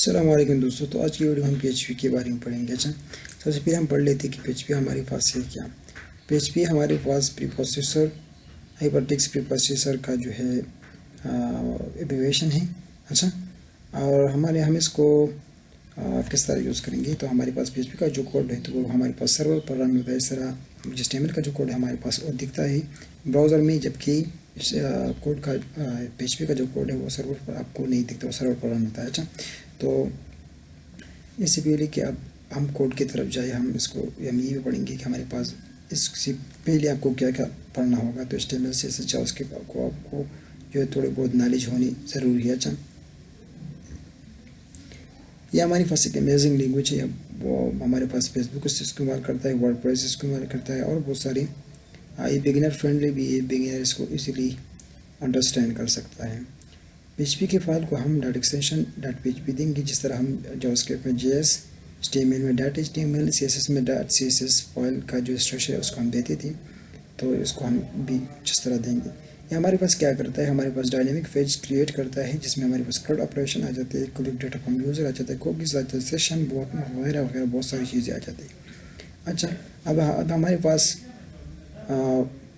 अस्सलाम वालेकुम दोस्तों। तो आज की वीडियो हम पीएचपी के बारे में पढ़ेंगे। अच्छा, सबसे पहले हम पढ़ लेते हैं कि पीएचपी हमारे पास है क्या। पीएचपी हमारे पास प्रीप्रोसेसर हाइपरटेक्स्ट प्रीप्रोसेसर का जो है एब्रिविएशन है। अच्छा, और हम इसको किस तरह यूज़ करेंगे। तो हमारे पास पीएचपी का जो कोड है तो वो हमारे पास सर्वर पर रन होता है। इस तरह HTML का जो कोड है हमारे पास वो दिखता है ब्राउज़र में, जबकि इस कोड का पीएचपी का जो कोड है वो सर्वर पर आपको नहीं दिखता, वो सर्वर पर रन होता है। अच्छा, तो इससे पहले कि अब हम कोड की तरफ जाए, हम ये भी पढ़ेंगे कि हमारे पास इससे पहले आपको क्या क्या पढ़ना होगा। तो HTML से अच्छा उसके आपको जो है थोड़ी बहुत नॉलेज होनी ज़रूरी है। अच्छा, ये हमारी पास एक अमेजिंग लैंग्वेज है। वो हमारे पास फेसबुक से इस्तेमाल करता है, वर्डप्रेस इस्तेमाल करता है और बहुत सारी ये बिगिनर फ्रेंडली भी है, बिगिनर इसको इजीली अंडरस्टैंड कर सकता है। पीएचपी के फाइल को हम .extension.php देंगे, जिस तरह हम जावास्क्रिप्ट में JS, HTML में .html, CSS में .css फाइल का जो स्ट्रक्चर है उसको हम देते थे, तो इसको हम भी जिस तरह देंगे। ये हमारे पास क्या करता है, हमारे पास डायनेमिक पेज क्रिएट करता है जिसमें हमारे पास CRUD ऑपरेशन आ जाते हैं, कलेक्ट डेटा फ्रॉम यूज़र आ जाता है, कुकीज़ आ जाता है, सेशन वगैरह वगैरह बहुत सारी चीज़ें आ जाती हैं। अच्छा, अब हमारे पास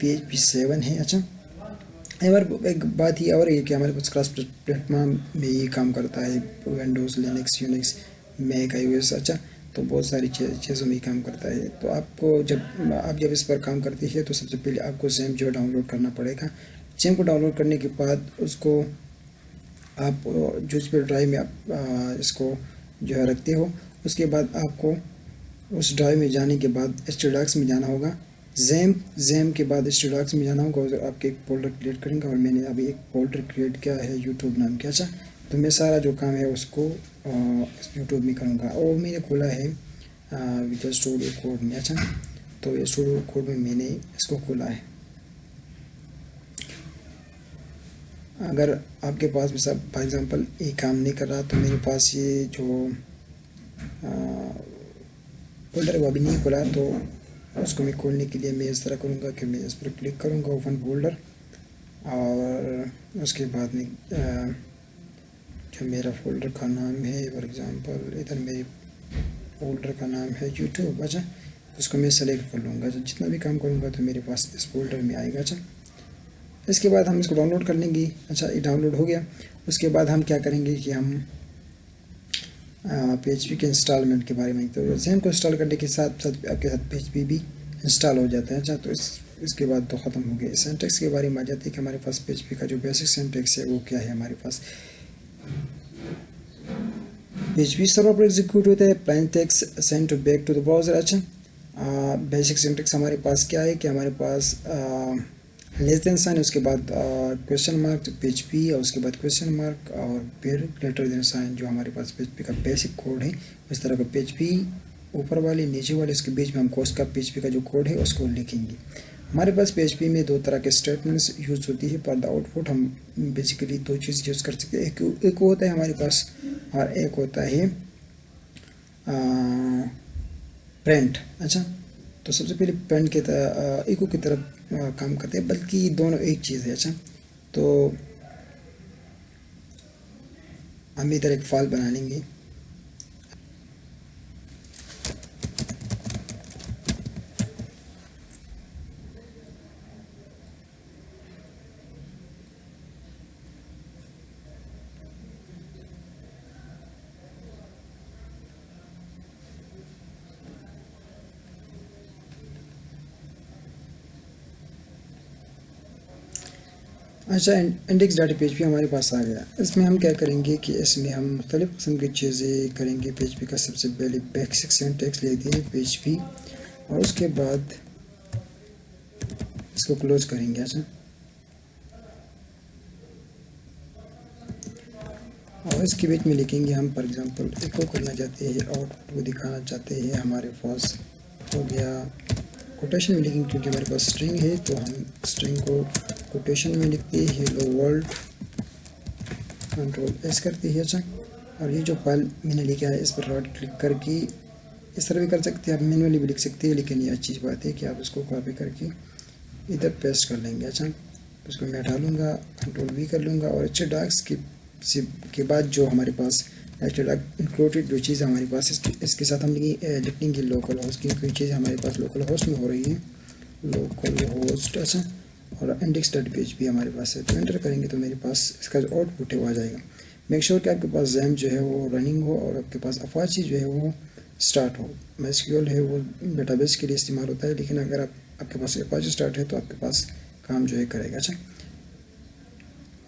PHP 7 है। अच्छा, एक बात ही और है कि हमारे पास क्रॉस प्लेटफॉर्म में ये काम करता है, Windows, Linux, Unix, Mac, iOS। अच्छा, तो बहुत सारी चीज़ों में काम करता है। तो आपको जब इस पर काम करती है तो सबसे पहले आपको xampp जो डाउनलोड करना पड़ेगा। xampp को डाउनलोड करने के बाद उसको आप जो इस पर ड्राइव में आप इसको जो है रखते हो, उसके बाद आपको उस ड्राइव में जाने के बाद htdocs में जाना होगा। xampp के बाद htdocs में जाना होगा और आपके एक फोल्डर क्रिएट करेंगे। और मैंने अभी एक फोल्डर क्रिएट किया है यूट्यूब नाम के। अच्छा, तो मैं सारा जो काम है उसको यूट्यूब में करूँगा और मैंने खोला है विजुअल स्टूडियो कोड में। अच्छा, तो ये स्टूडियो कोड में मैंने इसको खोला है। अगर आपके पास भी सब फॉर एग्ज़ाम्पल ये काम नहीं कर रहा तो मेरे पास ये जो फोल्डर है वो अभी नहीं खुला, तो उसको मैं खोलने के लिए मैं इस तरह करूँगा कि मैं इस पर क्लिक करूँगा ओपन फोल्डर, और उसके बाद में जो मेरा फोल्डर का नाम है, फॉर एग्ज़ाम्पल इधर मेरे फोल्डर का नाम है यूट्यूब। अच्छा, उसको मैं सेलेक्ट कर लूँगा। जितना भी काम करूँगा तो मेरे पास इस फोल्डर में आएगा। अच्छा, इसके बाद हम इसको डाउनलोड कर लेंगे। अच्छा, ये डाउनलोड हो गया। उसके बाद हम क्या करेंगे कि हम PHP के इंस्टॉलमेंट के बारे में, तो xampp को इंस्टॉल करने के साथ साथ आपके साथ PHP भी इंस्टॉल हो जाता है। अच्छा, तो इसके बाद तो ख़त्म हो गया। सिंटैक्स के बारे में आ जाते हैं कि हमारे पास PHP का जो बेसिक सिंटैक्स है वो क्या है। हमारे पास PHP सर्वर पर एग्जीक्यूट होता है, plain text send to back to the browser. अच्छा, बेसिक सिंटैक्स हमारे पास क्या है कि हमारे पास लेस देन साइन, उसके बाद क्वेश्चन मार्क PHP, और उसके बाद क्वेश्चन मार्क और फिर ग्रेटर देन साइन, जो हमारे पास PHP का बेसिक कोड है। इस तरह का PHP ऊपर वाले नीचे वाले उसके बीच में हम कोर्स का PHP का जो कोड है उसको लिखेंगे। हमारे पास PHP में दो तरह के स्टेटमेंट्स यूज़ होती है। फॉर द आउटपुट हम बेसिकली दो चीज़ यूज़ कर सकते हैं, एक होता है हमारे पास और एक होता है प्रिंट। अच्छा, तो सबसे पहले प्रिंट के इको की तरफ काम करते हैं, बल्कि दोनों एक चीज़ है। अच्छा, तो हम इधर एक फाइल बना लेंगे। अच्छा, index.php हमारे पास आ गया। इसमें हम क्या करेंगे कि इसमें हम मुख्तलिफ़ किस्म की चीज़ें करेंगे। PHP का सबसे पहले बेसिक सिंटैक्स लेते हैं PHP, और उसके बाद इसको क्लोज करेंगे। अच्छा, और इसके बीच में लिखेंगे हम फॉर एग्ज़ाम्पल इको करना चाहते हैं, आउटपुट को दिखाना चाहते हैं। हमारे पास हो गया कोटेशन में लिखेंगे, क्योंकि हमारे पास स्ट्रिंग है तो हम स्ट्रिंग को कोटेशन में लिखते हैं, हेलो वर्ल्ड, Ctrl+S करते हैं। अच्छा, और ये जो फाइल मैंने लिखा है इस पर राइट क्लिक करके इस तरह भी कर सकते हैं, आप मैनुअली भी लिख सकते हैं, लेकिन ये अच्छी बात है कि आप इसको कॉपी करके इधर पेस्ट कर लेंगे। अच्छा, तो इसको मैं हटा लूँगा, Ctrl+V कर लूँगा, और HTdocs के बाद जो हमारे पास इंक्लूडेड जो चीज़ हमारे पास इसके साथ हम लिखेंगे लोकल होस्ट, क्योंकि चीज़ हमारे पास लोकल होस्ट में हो रही है, लोकल होस्ट। अच्छा, और इंडेक्स डॉट PHP हमारे पास है, तो एंटर करेंगे तो मेरे पास इसका जो आउटपुट है वो आ जाएगा। मेक श्योर कि आपके पास XAMPP जो है वो रनिंग हो और आपके पास अपाची जो है वो स्टार्ट हो। MySQL है वो डेटाबेस के लिए इस्तेमाल होता है, लेकिन अगर आपके पास अपाची स्टार्ट है तो आपके पास काम जो है करेगा। अच्छा,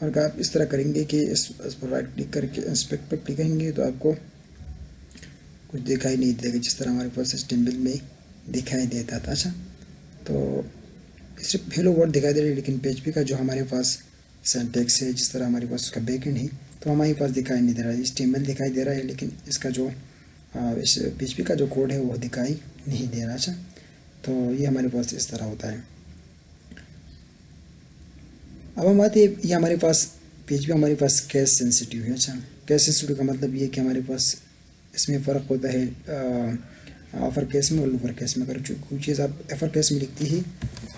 और अगर आप इस तरह करेंगे कि इस पर राइट क्लिक करके इंस्पेक्ट पर क्लिक करेंगे तो आपको कुछ दिखाई नहीं देगा, जिस तरह हमारे पास HTML में दिखाई देता था। अच्छा, तो सिर्फ हेलो वर्ड दिखाई दे रही है, लेकिन PHP का जो हमारे पास सिंटैक्स है, जिस तरह हमारे पास उसका बैकएंड है, तो हमारे पास दिखाई नहीं दे रहा है। HTML दिखाई दे रहा है, लेकिन इसका जो इस PHP का जो कोड है वो दिखाई नहीं दे रहा। अच्छा, तो ये हमारे पास इस तरह होता है। अब हम आते हैं, ये हमारे पास PHP हमारे पास केस सेंसिटिव है। अच्छा, केस सेंसिटिव का मतलब ये कि हमारे पास इसमें फ़र्क होता है अपर केस में और लोअर केस में। अगर कोई चीज़ आप अपर केस में लिखती है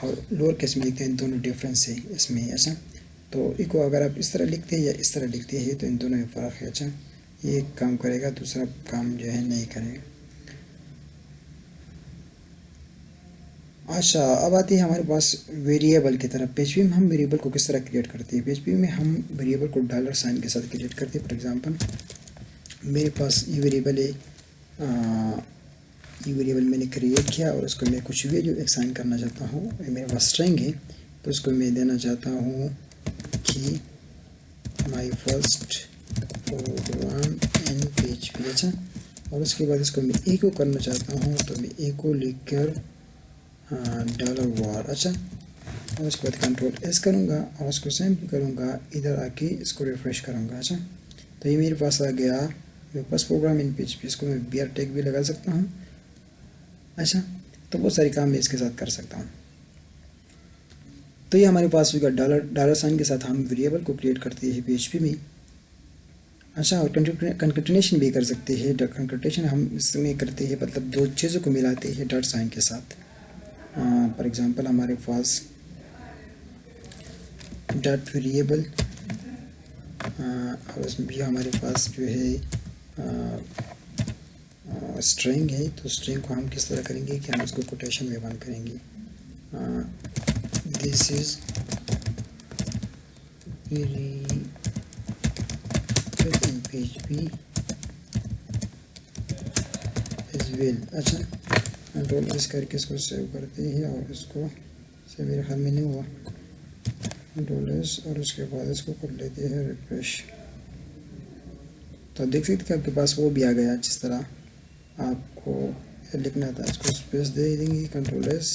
और लोअर केस में लिखते हैं, इन दोनों डिफरेंस है इसमें। अच्छा, तो इको अगर आप इस तरह लिखते हैं या इस तरह लिखते हैं तो इन दोनों में फ़र्क है। अच्छा, ये काम करेगा, दूसरा काम जो है नहीं करेगा। अच्छा, अब आती है हमारे पास वेरिएबल की तरफ। PHP में हम वेरिएबल को किस तरह क्रिएट करते हैं? PHP में हम वेरिएबल को $साइन के साथ क्रिएट करते हैं। फॉर एग्जांपल मेरे पास ये वेरिएबल है, ये वेरिएबल मैंने क्रिएट किया और उसको मैं कुछ वैल्यू एक्साइन करना चाहता हूँ। मेरे पास स्ट्रिंग है, तो उसको मैं देना चाहता हूँ कि my first program in PHP। अच्छा, और उसके बाद इसको मैं एको करना चाहता हूँ, तो मैं एको लिखकर $var। अच्छा, और उसके बाद Ctrl+S करूँगा और उसको सैम्पल करूँगा, इधर आके इसको रिफ्रेश करूँगा। अच्छा, तो ये मेरे पास आ गया, मेरे पास प्रोग्राम इन PHP। इसको मैं BR टैग भी लगा सकता हूँ। अच्छा, तो बहुत सारे काम मैं इसके साथ कर सकता हूँ। तो ये हमारे पास होगा $साइन के साथ हम वेरिएबल को क्रिएट करते हैं PHP में। अच्छा, और कंकेटिनेशन भी कर सकते हैं। कंकेटिनेशन हम इसमें करते हैं, मतलब दो चीज़ों को मिलाते हैं $साइन के साथ। फॉर एग्जांपल हमारे पास डॉट वेरिएबल और उसमें भी हमारे पास जो है स्ट्रिंग है, तो स्ट्रिंग को हम किस तरह करेंगे कि हम उसको कोटेशन में बंद करेंगे। This is in PHP as well. अच्छा, Ctrl+S करके इसको सेव करते हैं और इसको से मेरे ख्याल में नहीं हुआ, Ctrl+S और उसके बाद इसको कर लेते हैं रिफ्रेश। तो देख सकते हैं आपके पास वो भी आ गया जिस तरह आपको लिखना था। इसको स्पेस दे देंगे, Ctrl+S,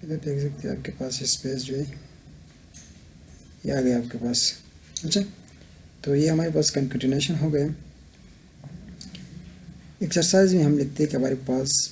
इधर देख सकते हैं आपके पास स्पेस जो है ये आ गया आपके पास। अच्छा, तो ये हमारे पास कंकेटिनेशन हो गया। एक्सरसाइज में हम लिखते हैं कि हमारे पास